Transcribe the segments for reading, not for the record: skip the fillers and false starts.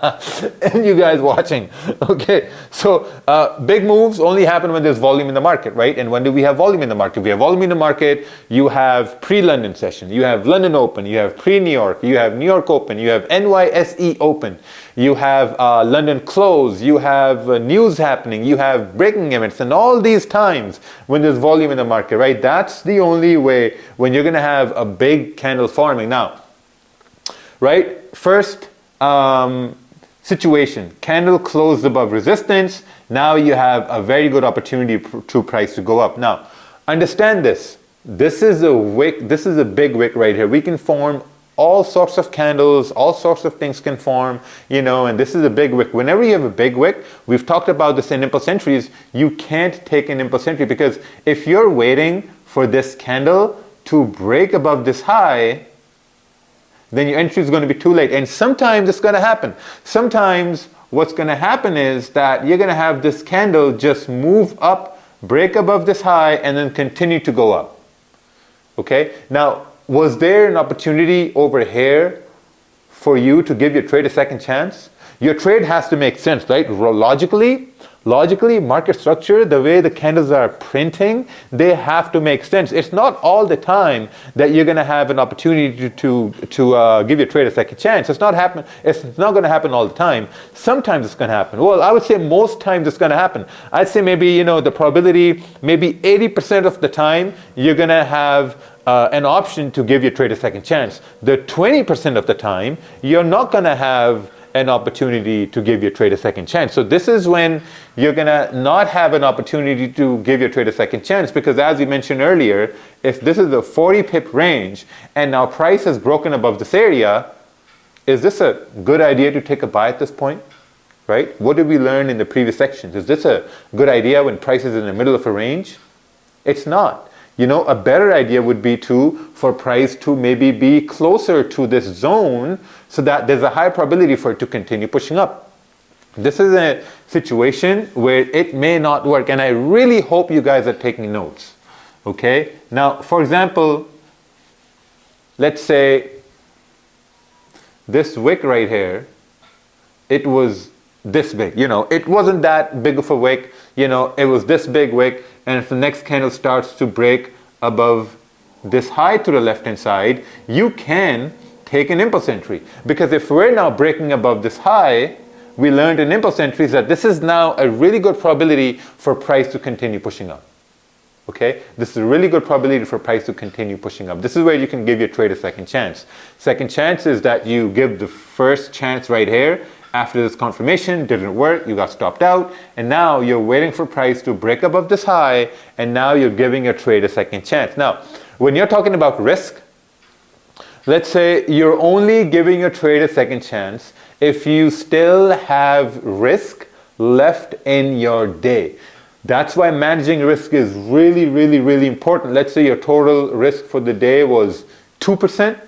and you guys watching. Okay, so big moves only happen when there's volume in the market, right? And when do we have volume in the market? We have volume in the market. You have pre-London session, you have London Open, you have pre-New York, you have New York Open, you have NYSE Open, you have London close, you have news happening, you have breaking events, and all these times when there's volume in the market, right? That's the only way when you're going to have a big candle forming. Now, right, first situation, candle closed above resistance. Now you have a very good opportunity to price to go up. Now, understand this. This is a wick. This is a big wick right here. We can form all sorts of candles, all sorts of things can form, you know, and this is a big wick. Whenever you have a big wick, we've talked about this in impulse entries, you can't take an impulse entry because if you're waiting for this candle to break above this high, then your entry is going to be too late. And sometimes it's going to happen. Sometimes what's going to happen is that you're going to have this candle just move up, break above this high, and then continue to go up. Okay? Now, was there an opportunity over here for you to give your trade a second chance? Your trade has to make sense, right? Logically, market structure, the way the candles are printing, they have to make sense. It's not all the time that you're going to have an opportunity to give your trade a second chance. It's not going to happen all the time. Sometimes it's going to happen. Well, I would say most times it's going to happen. I'd say maybe, you know, the probability, maybe 80% of the time, you're going to have an option to give your trade a second chance. The 20% of the time, you're not going to have an opportunity to give your trade a second chance. So this is when you're going to not have an opportunity to give your trade a second chance, because as we mentioned earlier, if this is a 40 pip range and now price has broken above this area, is this a good idea to take a buy at this point? Right? What did we learn in the previous sections? Is this a good idea when price is in the middle of a range? It's not. You know, a better idea would be for price to maybe be closer to this zone so that there's a high probability for it to continue pushing up. This is a situation where it may not work, and I really hope you guys are taking notes. Okay? Now, for example, let's say this wick right here, it was this big. You know, it wasn't that big of a wick. You know, it was this big wick. And if the next candle starts to break above this high to the left hand side, you can take an impulse entry. Because if we're now breaking above this high, we learned in impulse entries that this is now a really good probability for price to continue pushing up. Okay? This is a really good probability for price to continue pushing up. This is where you can give your trade a second chance. Second chance is that you give the first chance right here. After this confirmation, didn't work, you got stopped out, and now you're waiting for price to break above this high, and now you're giving your trade a second chance. Now, when you're talking about risk, let's say you're only giving your trade a second chance if you still have risk left in your day. That's why managing risk is really, really, really important. Let's say your total risk for the day was 2%,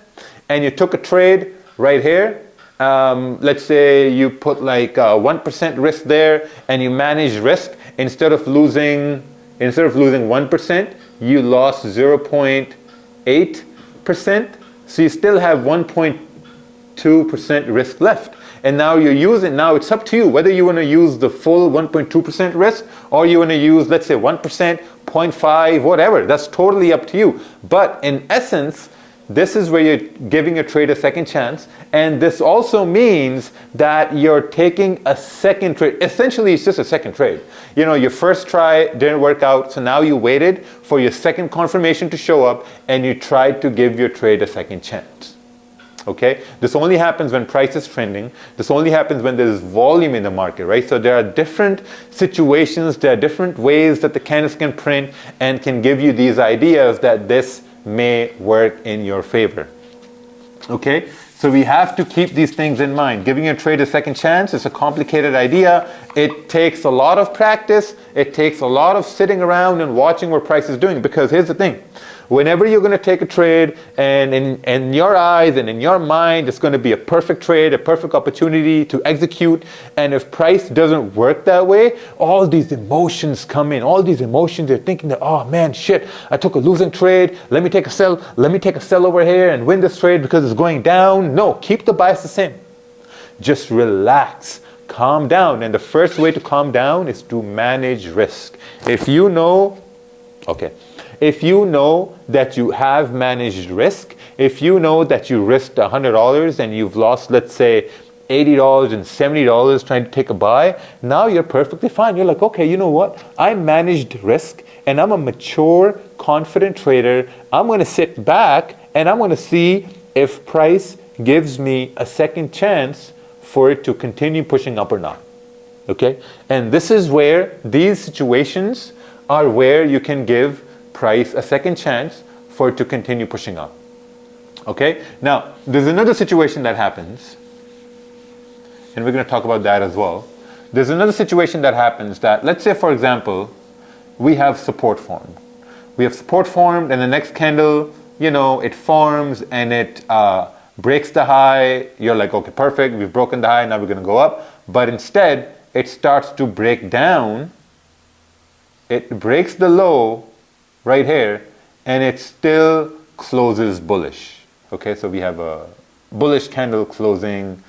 and you took a trade right here. Let's say you put like 1% risk there, and you manage risk. Instead of losing 1%, you lost 0.8%. So you still have 1.2% risk left. And now now it's up to you whether you want to use the full 1.2% risk or you want to use, let's say, 1%, 0.5, whatever. That's totally up to you. But in essence, this is where you're giving your trade a second chance, and this also means that you're taking a second trade. Essentially, it's just a second trade. You know, your first try didn't work out, so now you waited for your second confirmation to show up, and you tried to give your trade a second chance. Okay? This only happens when price is trending. This only happens when there's volume in the market, right? So there are different situations, there are different ways that the candles can print and can give you these ideas that this may work in your favor. Okay, so we have to keep these things in mind. Giving your trade a second chance is a complicated idea. It takes a lot of practice. It takes a lot of sitting around and watching what price is doing, because here's the thing. Whenever you're going to take a trade, and in your eyes and in your mind, it's going to be a perfect trade, a perfect opportunity to execute. And if price doesn't work that way, all these emotions come in. All these emotions, you're thinking that, oh man, shit, I took a losing trade. Let me take a sell over here and win this trade because it's going down. No, keep the bias the same. Just relax, calm down. And the first way to calm down is to manage risk. If you know that you have managed risk, if you know that you risked $100 and you've lost, let's say, $80 and $70 trying to take a buy, now you're perfectly fine. You're like, okay, you know what? I managed risk and I'm a mature, confident trader. I'm going to sit back and I'm going to see if price gives me a second chance for it to continue pushing up or not. Okay? And this is where these situations are where you can give price a second chance for it to continue pushing up. Okay? Now, there's another situation that happens, and we're going to talk about that as well. There's another situation that happens that, let's say, for example, we have support formed. We have support formed, and the next candle, it forms and it breaks the high. You're like, okay, perfect. We've broken the high. Now we're going to go up. But instead, it starts to break down. It breaks the low right here, and it still closes bullish. Okay, so we have a bullish candle closing.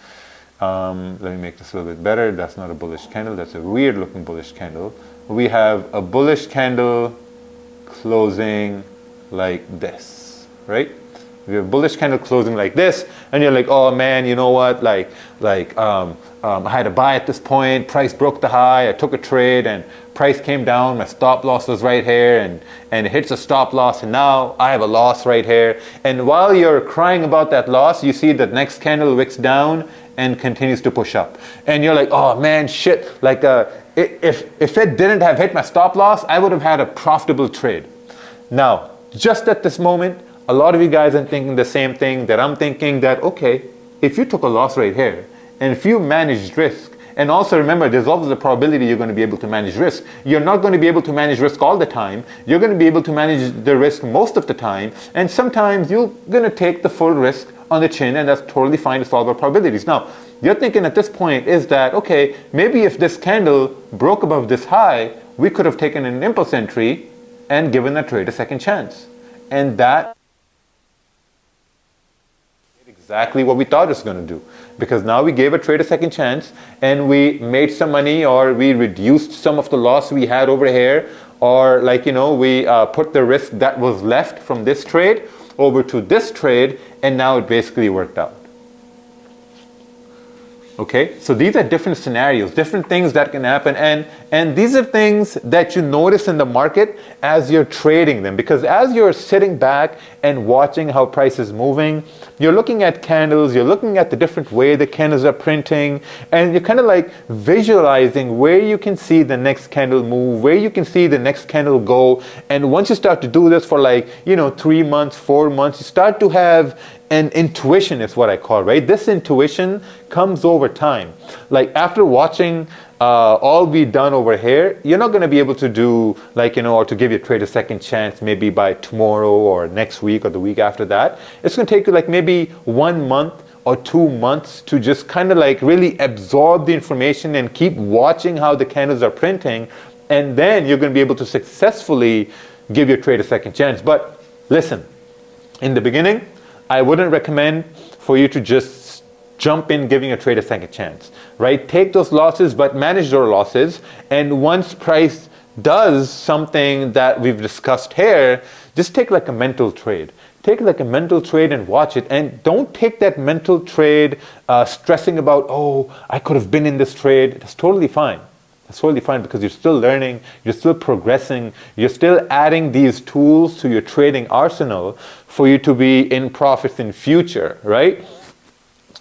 Let me make this a little bit better. That's not a bullish candle. That's a weird looking bullish candle. We have a bullish candle closing like this, right? We have a bullish candle closing like this, and you're like, oh man, you know what? I had a buy at this point. Price broke the high. I took a trade, and price came down. My stop loss was right here, and it hits a stop loss, and now I have a loss right here. And while you're crying about that loss, you see the next candle wicks down and continues to push up, and you're like, oh man, shit! If it didn't have hit my stop loss, I would have had a profitable trade. Now, just at this moment, a lot of you guys are thinking the same thing that I'm thinking, that okay, if you took a loss right here, and if you managed risk, and also remember, there's always a probability you're going to be able to manage risk. You're not going to be able to manage risk all the time. You're going to be able to manage the risk most of the time, and sometimes you're going to take the full risk on the chin, and that's totally fine to solve our probabilities. Now, you're thinking at this point is that, okay, maybe if this candle broke above this high, we could have taken an impulse entry and given that trade a second chance. And that is exactly what we thought it was going to do. Because now we gave a trade a second chance, and we made some money, or we reduced some of the loss we had over here, or we put the risk that was left from this trade over to this trade, and now it basically worked out. Okay, so these are different scenarios, different things that can happen, and these are things that you notice in the market as you're trading them, because as you're sitting back and watching how price is moving, you're looking at candles, you're looking at the different way the candles are printing, and you're kind of like visualizing where you can see the next candle move, where you can see the next candle go. And once you start to do this for 3 months, 4 months, you start to have an intuition, is what I call, right? This intuition comes over time. Like after watching all we done over here, you're not going to be able to do or to give your trade a second chance maybe by tomorrow or next week or the week after that. It's going to take you maybe 1 month or 2 months to just kind of really absorb the information and keep watching how the candles are printing, and then you're going to be able to successfully give your trade a second chance. But listen, in the beginning, I wouldn't recommend for you to just jump in giving a trade a second chance, right? Take those losses, but manage your losses. And once price does something that we've discussed here, just take a mental trade. Take a mental trade and watch it. And don't take that mental trade stressing about, oh, I could have been in this trade. That's totally fine. That's totally fine, because you're still learning, you're still progressing, you're still adding these tools to your trading arsenal for you to be in profits in future, right?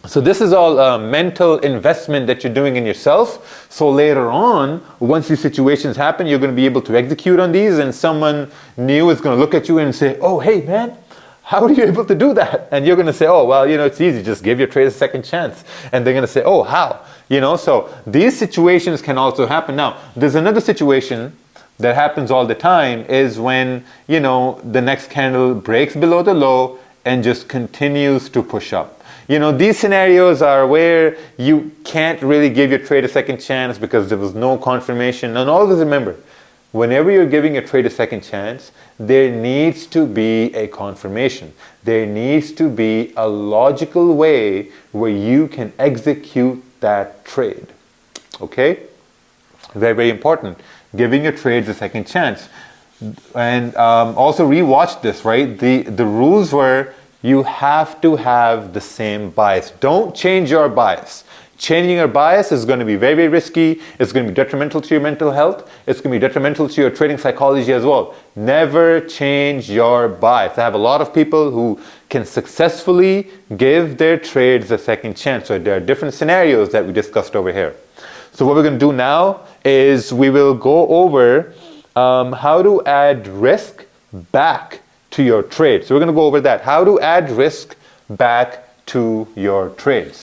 So this is all a mental investment that you're doing in yourself. So later on, once these situations happen, you're going to be able to execute on these, and someone new is going to look at you and say, oh, hey man, how are you able to do that? And you're going to say, oh, well, it's easy. Just give your trade a second chance. And they're going to say, oh, how? So these situations can also happen. Now, there's another situation that happens all the time, is when, the next candle breaks below the low and just continues to push up. These scenarios are where you can't really give your trade a second chance because there was no confirmation. And always remember, whenever you're giving a trade a second chance, there needs to be a confirmation. There needs to be a logical way where you can execute that trade. Okay? Very, very important. Giving your trades a second chance. And also rewatch this, right? The rules were you have to have the same bias. Don't change your bias. Changing your bias is going to be very, very risky. It's going to be detrimental to your mental health. It's going to be detrimental to your trading psychology as well. Never change your bias. I have a lot of people who can successfully give their trades a second chance. So there are different scenarios that we discussed over here. So what we're going to do now is we will go over how to add risk back to your trade. So we're going to go over that. How to add risk back to your trades.